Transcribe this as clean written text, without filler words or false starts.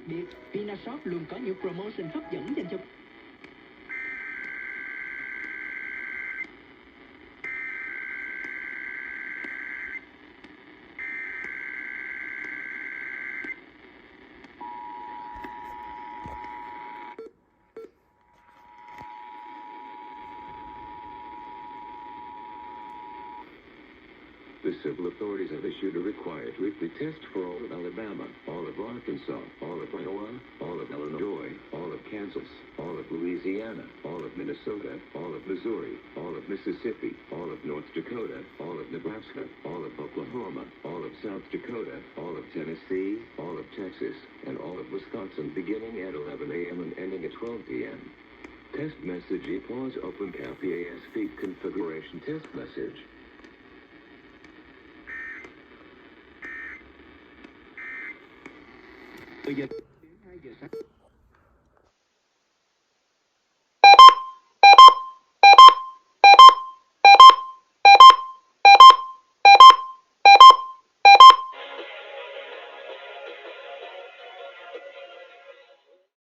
biệt, Vinashop luôn có những promotion hấp dẫn dành cho The civil authorities have issued a required weekly test for all of Alabama, all of Arkansas, all of Iowa, all of Illinois, all of Kansas, all of Louisiana, all of Minnesota, all of Missouri, all of Mississippi, all of North Dakota, all of Nebraska, all of Oklahoma, all of South Dakota, all of Tennessee, all of Texas, and all of Wisconsin beginning at 11 a.m. and ending at 12 p.m. Test message equals open cap EAS feed configuration test message. từ giờ 2 giờ sáng.